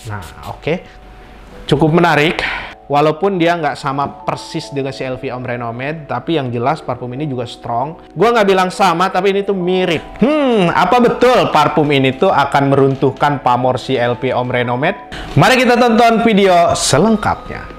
Nah, oke. Cukup menarik. Walaupun dia nggak sama persis dengan si LV Ombre Nomad, tapi yang jelas parfum ini juga strong. Gua nggak bilang sama, tapi ini tuh mirip. Apa betul parfum ini tuh akan meruntuhkan pamor si LV Ombre Nomad? Mari kita tonton video selengkapnya.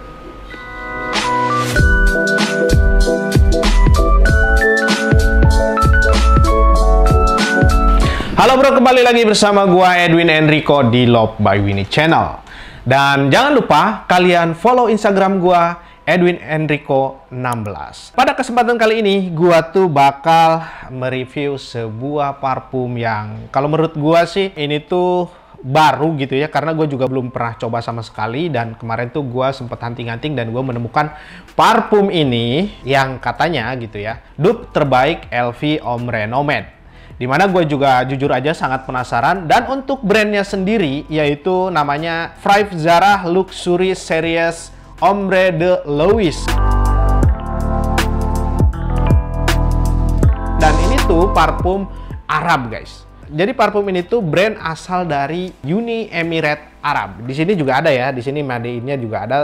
Halo bro, kembali lagi bersama gua Edwin Enrico di Love by Winnie Channel. Dan jangan lupa kalian follow Instagram gua Edwin Enrico 16. Pada kesempatan kali ini gua tuh bakal mereview sebuah parfum yang kalau menurut gua sih ini tuh baru gitu ya, karena gue juga belum pernah coba sama sekali. Dan kemarin tuh gue sempet hunting-hunting dan gue menemukan parfum ini yang katanya gitu ya dupe terbaik LV Ombre Nomad. Dimana gue juga jujur aja sangat penasaran. Dan untuk brandnya sendiri yaitu namanya Five Zara Luxury Series Ombre de Louis. Dan ini tuh parfum Arab guys. Jadi parfum ini tuh brand asal dari Uni Emirat Arab. Di sini juga ada ya, di sini made in-nya juga ada.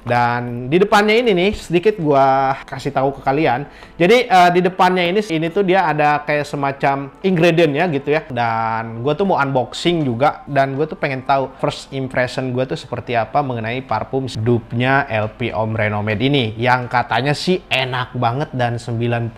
Dan di depannya ini nih sedikit gua kasih tahu ke kalian. Jadi di depannya ini tuh dia ada kayak semacam ingredient-nya gitu ya. Dan gua tuh mau unboxing juga, dan gua tuh pengen tahu first impression gua tuh seperti apa mengenai parfum dupe-nya LV Ombre Nomad ini yang katanya sih enak banget dan 95%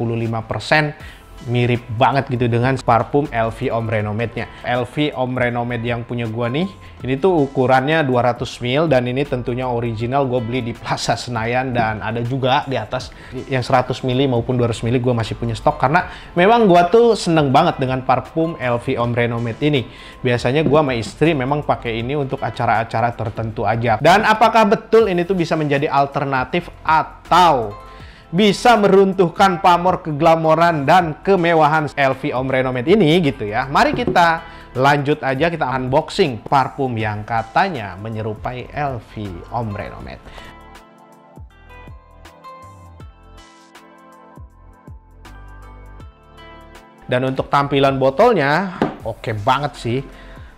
mirip banget gitu dengan parfum LV Ombre Nomad-nya. LV Ombre Nomad yang punya gua nih, ini tuh ukurannya 200 ml dan ini tentunya original, gue beli di Plaza Senayan. Dan ada juga di atas yang 100 ml maupun 200 ml gue masih punya stok, karena memang gua tuh seneng banget dengan parfum LV Ombre Nomad ini. Biasanya gua sama istri memang pakai ini untuk acara-acara tertentu aja. Dan apakah betul ini tuh bisa menjadi alternatif atau bisa meruntuhkan pamor keglamoran dan kemewahan LV Ombre Nomad ini gitu ya? Mari kita lanjut aja, kita unboxing parfum yang katanya menyerupai LV Ombre Nomad. Dan untuk tampilan botolnya oke banget sih,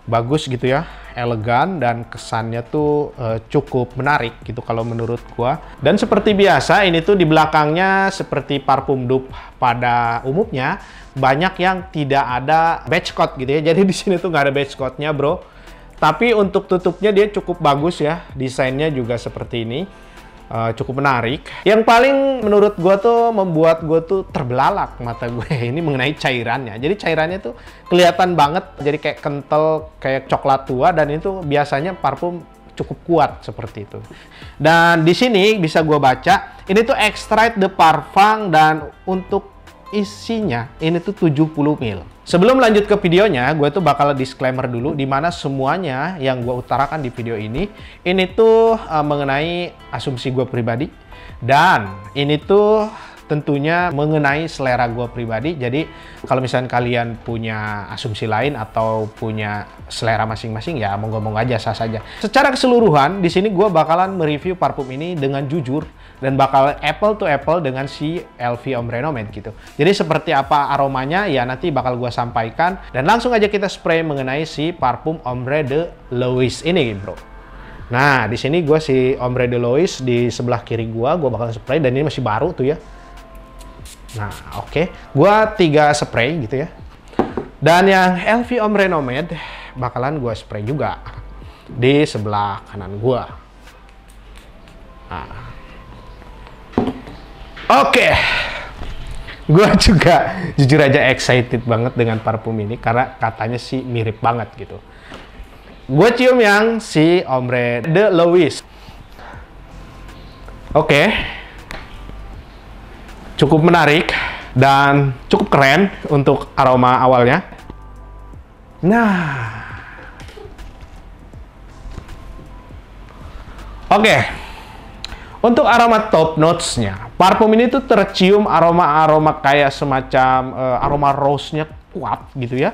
bagus gitu ya, elegan, dan kesannya tuh cukup menarik gitu kalau menurut gua. Dan seperti biasa ini tuh di belakangnya seperti parfum dupe pada umumnya banyak yang tidak ada batch code gitu ya. Jadi di sini tuh nggak ada batch code-nya bro. Tapi untuk tutupnya dia cukup bagus ya, desainnya juga seperti ini. Cukup menarik. Yang paling menurut gue tuh membuat gue tuh terbelalak mata gue ini mengenai cairannya. Jadi cairannya tuh kelihatan banget, jadi kayak kental, kayak coklat tua, dan itu biasanya parfum cukup kuat seperti itu. Dan di sini bisa gue baca ini tuh extrait de parfum, dan untuk isinya ini tuh 70 ml. Sebelum lanjut ke videonya, gue tuh bakal disclaimer dulu, dimana semuanya yang gue utarakan di video ini tuh mengenai asumsi gue pribadi, dan ini tuh tentunya mengenai selera gue pribadi. Jadi kalau misalnya kalian punya asumsi lain atau punya selera masing-masing, ya monggo-monggo aja, sah saja. Secara keseluruhan di sini gue bakalan mereview parfum ini dengan jujur dan bakal apple to apple dengan si LV Ombre Nomad gitu. Jadi seperti apa aromanya ya nanti bakal gue sampaikan, dan langsung aja kita spray mengenai si parfum Ombre de Louis ini bro. Nah di sini gue si Ombre de Louis di sebelah kiri gue bakal spray, dan ini masih baru tuh ya. Nah oke, gue 3 spray gitu ya. Dan yang LV Ombre Nomad bakalan gue spray juga di sebelah kanan gue. Nah. Oke, gue juga jujur aja excited banget dengan parfum ini karena katanya sih mirip banget gitu. Gue cium yang si Ombre de Louis. Oke, cukup menarik dan cukup keren untuk aroma awalnya. Nah, oke. Untuk aroma top notes-nya, parfum ini tuh tercium aroma-aroma kayak semacam aroma rose-nya kuat gitu ya.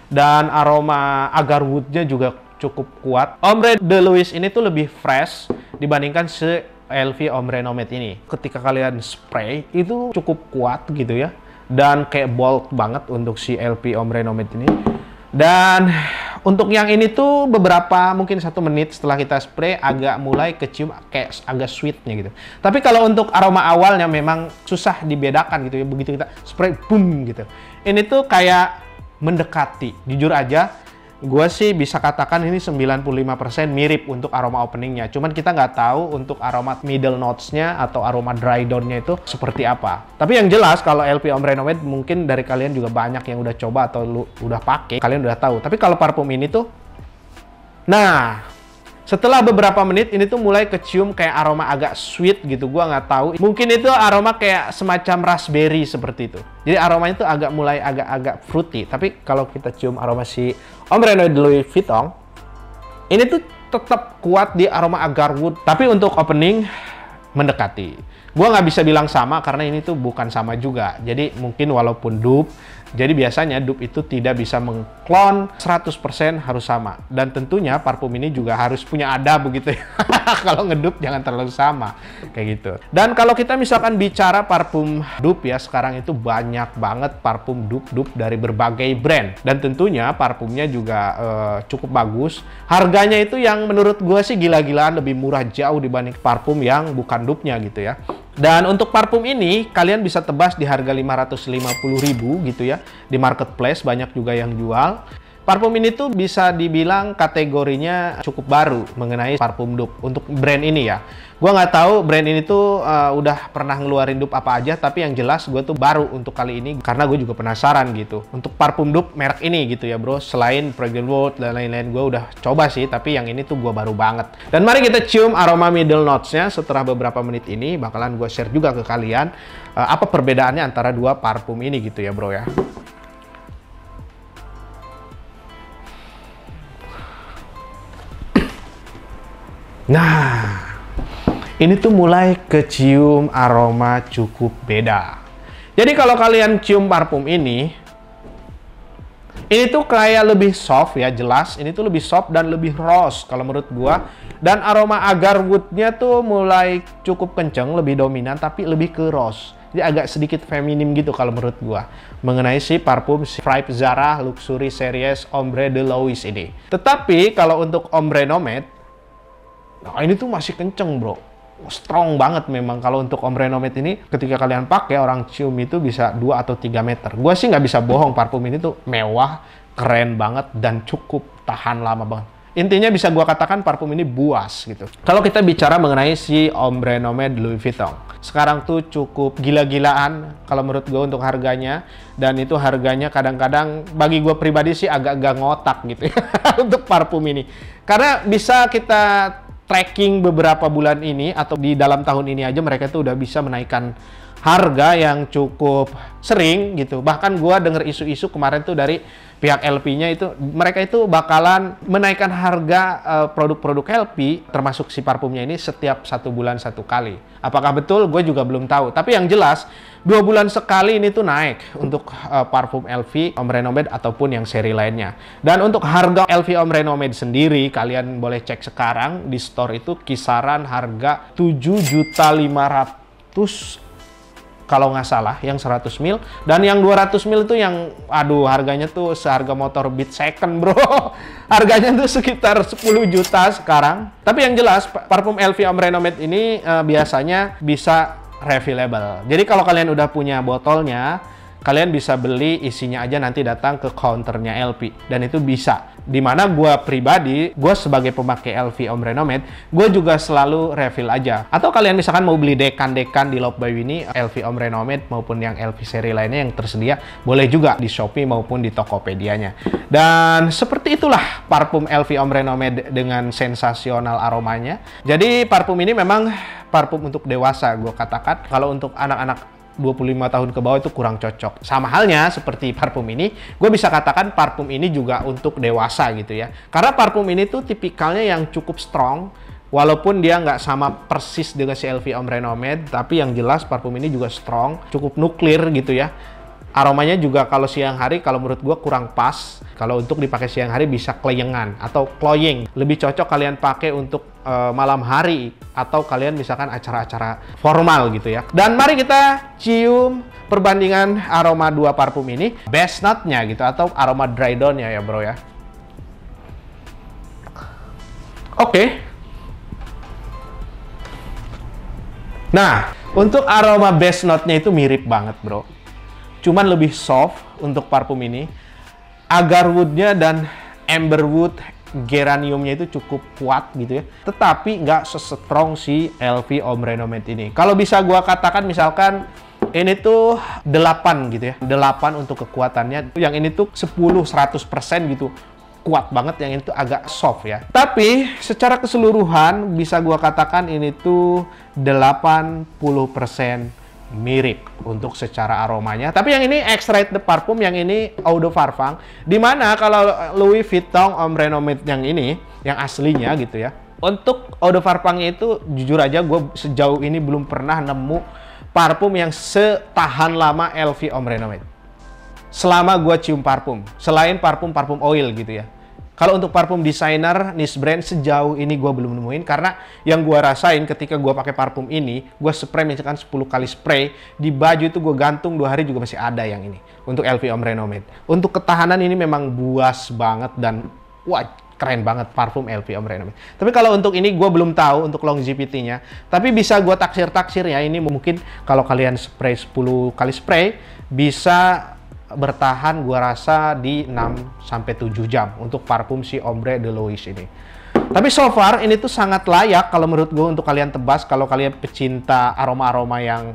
Dan aroma agarwood-nya juga cukup kuat. Ombre de Louis ini tuh lebih fresh dibandingkan si LV Ombre Nomad ini. Ketika kalian spray itu cukup kuat gitu ya. Dan kayak bold banget untuk si LV Ombre Nomad ini. Dan Untuk yang ini tuh beberapa, mungkin 1 menit setelah kita spray agak mulai kecium kayak agak sweetnya gitu. Tapi kalau untuk aroma awalnya memang susah dibedakan gitu ya, begitu kita spray boom gitu. Ini tuh kayak mendekati, jujur aja gue sih bisa katakan ini 95% mirip untuk aroma openingnya. Cuman kita nggak tahu untuk aroma middle notes-nya atau aroma dry down-nya itu seperti apa. Tapi yang jelas kalau LV Ombre Nomade mungkin dari kalian juga banyak yang udah coba atau lu udah pakai, kalian udah tahu. Tapi kalau parfum ini tuh, nah setelah beberapa menit ini tuh mulai kecium kayak aroma agak sweet gitu, gua nggak tahu. Mungkin itu aroma kayak semacam raspberry seperti itu. Jadi aromanya tuh agak mulai agak fruity. Tapi kalau kita cium aroma si Ombre Nomade Louis Vuitton, ini tuh tetap kuat di aroma agarwood. Tapi untuk opening mendekati. Gua nggak bisa bilang sama karena ini tuh bukan sama juga. Jadi mungkin walaupun dupe, jadi biasanya dupe itu tidak bisa mengklon 100% harus sama. Dan tentunya parfum ini juga harus punya adab begitu ya. Kalau ngedupe jangan terlalu sama. Kayak gitu. Dan kalau kita misalkan bicara parfum dupe ya, sekarang itu banyak banget parfum dupe dari berbagai brand. Dan tentunya parfumnya juga cukup bagus. Harganya itu yang menurut gue sih gila-gilaan, lebih murah jauh dibanding parfum yang bukan dupe-nya gitu ya. Dan untuk parfum ini kalian bisa tebas di harga 550.000 gitu ya. Di marketplace banyak juga yang jual. Parfum ini tuh bisa dibilang kategorinya cukup baru mengenai parfum dupe untuk brand ini ya. Gua nggak tahu brand ini tuh udah pernah ngeluarin dupe apa aja, tapi yang jelas gue tuh baru untuk kali ini karena gue juga penasaran gitu. Untuk parfum dupe merek ini gitu ya bro, selain Fragrance World dan lain-lain gue udah coba sih, tapi yang ini tuh gue baru banget. Dan mari kita cium aroma middle notes-nya setelah beberapa menit ini, bakalan gue share juga ke kalian apa perbedaannya antara dua parfum ini gitu ya bro ya. Nah, ini tuh mulai kecium aroma cukup beda. Jadi kalau kalian cium parfum ini tuh kayak lebih soft ya, jelas. Ini tuh lebih soft dan lebih rose kalau menurut gua. Dan aroma agarwood-nya tuh mulai cukup kenceng, lebih dominan, tapi lebih ke rose. Jadi agak sedikit feminim gitu kalau menurut gua. Mengenai si parfum Fripe Zara Luxury Series Ombre de Louis ini. Tetapi kalau untuk Ombre Nomade, nah ini tuh masih kenceng bro, strong banget memang. Kalau untuk Ombre Nomade ini ketika kalian pakai, orang cium itu bisa 2 atau 3 meter. Gue sih nggak bisa bohong, parfum ini tuh mewah, keren banget, dan cukup tahan lama banget. Intinya bisa gue katakan parfum ini buas gitu. Kalau kita bicara mengenai si Ombre Nomade Louis Vuitton, sekarang tuh cukup gila-gilaan kalau menurut gue untuk harganya. Dan itu harganya kadang-kadang bagi gue pribadi sih agak-agak ngotak gitu ya untuk parfum ini. Karena bisa kita tracking beberapa bulan ini atau di dalam tahun ini aja mereka tuh udah bisa menaikkan harga yang cukup sering gitu. Bahkan gua denger isu-isu kemarin tuh dari pihak LP-nya itu, mereka itu bakalan menaikkan harga produk-produk LP termasuk si parfumnya ini setiap 1 bulan 1 kali. Apakah betul? Gue juga belum tahu. Tapi yang jelas 2 bulan sekali ini tuh naik untuk parfum LV Ombre Nomade ataupun yang seri lainnya. Dan untuk harga LV Ombre Nomade sendiri, kalian boleh cek sekarang di store itu kisaran harga 7.500.000 kalau nggak salah, yang 100 mil. Dan yang 200 mil itu yang, aduh, harganya tuh seharga motor Beat Second bro. Harganya tuh sekitar 10 juta sekarang. Tapi yang jelas parfum LV Ombre Nomade ini biasanya bisa refillable. Jadi kalau kalian udah punya botolnya, kalian bisa beli, isinya aja nanti datang ke counternya LV. Dan itu bisa. Dimana gue pribadi, gue sebagai pemakai LV Ombre Nomade, gue juga selalu refill aja. Atau kalian misalkan mau beli dekan-dekan di Love by Winnie, LV Ombre Nomade maupun yang LV seri lainnya yang tersedia, boleh juga di Shopee maupun di Tokopedia-nya. Dan seperti itulah parfum LV Ombre Nomade dengan sensasional aromanya. Jadi parfum ini memang parfum untuk dewasa, gue katakan. Kalau untuk anak-anak 25 tahun ke bawah itu kurang cocok. Sama halnya seperti parfum ini, gue bisa katakan parfum ini juga untuk dewasa gitu ya. Karena parfum ini tuh tipikalnya yang cukup strong, walaupun dia nggak sama persis dengan si LV Ombre Nomade, tapi yang jelas parfum ini juga strong, cukup nuklir gitu ya. Aromanya juga kalau siang hari, kalau menurut gue kurang pas. Kalau untuk dipakai siang hari bisa kleyengan atau cloying. Lebih cocok kalian pakai untuk malam hari atau kalian misalkan acara-acara formal gitu ya. Dan mari kita cium perbandingan aroma dua parfum ini, best nut-nya gitu atau aroma dry down-nya ya bro ya. Oke. Nah, untuk aroma base note-nya itu mirip banget, bro. Cuman lebih soft untuk parfum ini. Agarwood-nya dan amberwood, geraniumnya itu cukup kuat gitu ya. Tetapi nggak sestrong si LV Ombre Nomade ini. Kalau bisa gua katakan misalkan ini tuh 8 gitu ya. 8 untuk kekuatannya. Yang ini tuh 10-100% gitu. Kuat banget, yang ini tuh agak soft ya. Tapi secara keseluruhan bisa gua katakan ini tuh 80% mirip untuk secara aromanya. Tapi yang ini Extrait de Parfum, yang ini Eau de Parfum. Dimana kalau Louis Vuitton Ombre Nomade yang ini, yang aslinya gitu ya. Untuk Eau de Parfumnya itu jujur aja gue sejauh ini belum pernah nemu parfum yang setahan lama LV Ombre Nomade. Selama gue cium parfum, selain parfum-parfum oil gitu ya. Kalau untuk parfum designer, niche brand, sejauh ini gue belum nemuin. Karena yang gue rasain ketika gue pakai parfum ini, gue spray misalkan 10 kali spray, di baju itu gue gantung 2 hari juga masih ada yang ini. Untuk LV Ombre Nomade. Untuk ketahanan ini memang buas banget dan wah, keren banget parfum LV Ombre Nomade. Tapi kalau untuk ini gue belum tahu untuk longevity-nya. Tapi bisa gue taksir-taksir ya, ini mungkin kalau kalian spray 10 kali spray, bisa bertahan gua rasa di 6-7 jam untuk parfum si Ombre de Louis ini. Tapi so far ini tuh sangat layak kalau menurut gue untuk kalian tebas, kalau kalian pecinta aroma-aroma yang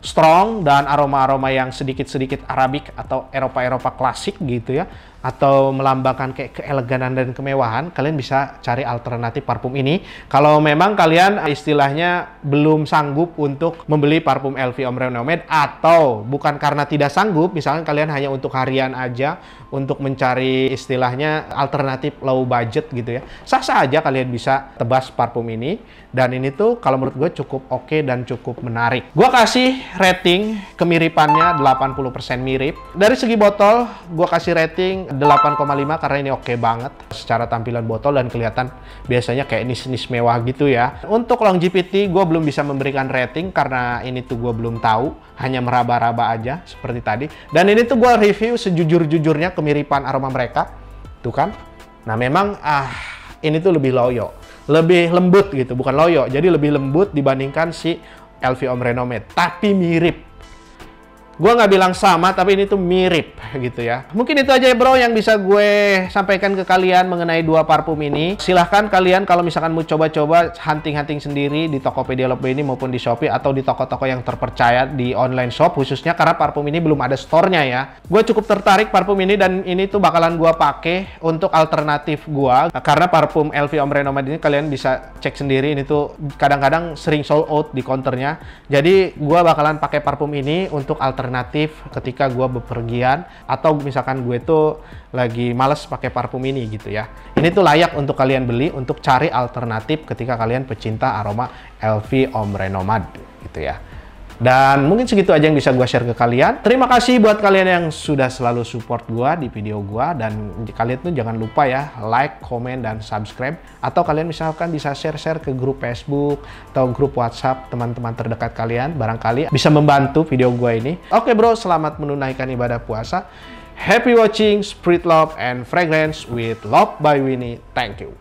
strong dan aroma-aroma yang sedikit-sedikit Arabik atau Eropa-Eropa klasik gitu ya, atau melambangkan kayak keeleganan dan kemewahan, kalian bisa cari alternatif parfum ini. Kalau memang kalian istilahnya belum sanggup untuk membeli parfum LV Ombre Nomade, atau bukan karena tidak sanggup, misalkan kalian hanya untuk harian aja, untuk mencari istilahnya alternatif low budget gitu ya, sah-sah aja kalian bisa tebas parfum ini. Dan ini tuh kalau menurut gue cukup oke dan cukup menarik. Gue kasih rating kemiripannya 80% mirip. Dari segi botol, gue kasih rating 8,5 karena ini oke banget secara tampilan botol dan kelihatan biasanya kayak niche-niche mewah gitu ya. Untuk longevity, gue belum bisa memberikan rating karena ini tuh gue belum tahu, hanya meraba-raba aja seperti tadi. Dan ini tuh gue review sejujur-jujurnya kemiripan aroma mereka, tuh kan. Nah memang ini tuh lebih loyo, lebih lembut gitu, bukan loyo, jadi lebih lembut dibandingkan si LV Ombre Nomade, tapi mirip. Gue nggak bilang sama, tapi ini tuh mirip gitu ya. Mungkin itu aja ya bro yang bisa gue sampaikan ke kalian mengenai 2 parfum ini. Silahkan kalian kalau misalkan mau coba-coba hunting-hunting sendiri di Tokopedia Loveby ini maupun di Shopee atau di toko-toko yang terpercaya di online shop, khususnya karena parfum ini belum ada store-nya ya. Gue cukup tertarik parfum ini dan ini tuh bakalan gue pakai untuk alternatif gue. Karena parfum LV Ombre Nomade ini kalian bisa cek sendiri, ini tuh kadang-kadang sering sold out di counternya. Jadi gue bakalan pakai parfum ini untuk alternatif ketika gue bepergian, atau misalkan gue tuh lagi males pakai parfum ini gitu ya. Ini tuh layak untuk kalian beli untuk cari alternatif ketika kalian pecinta aroma LV Ombre Nomade gitu ya. Dan mungkin segitu aja yang bisa gue share ke kalian. Terima kasih buat kalian yang sudah selalu support gue di video gue. Dan kalian tuh jangan lupa ya, like, komen, dan subscribe. Atau kalian misalkan bisa share-share ke grup Facebook atau grup WhatsApp teman-teman terdekat kalian. Barangkali bisa membantu video gue ini. Oke bro, selamat menunaikan ibadah puasa. Happy watching, spread love and fragrance with Love by Winnie. Thank you.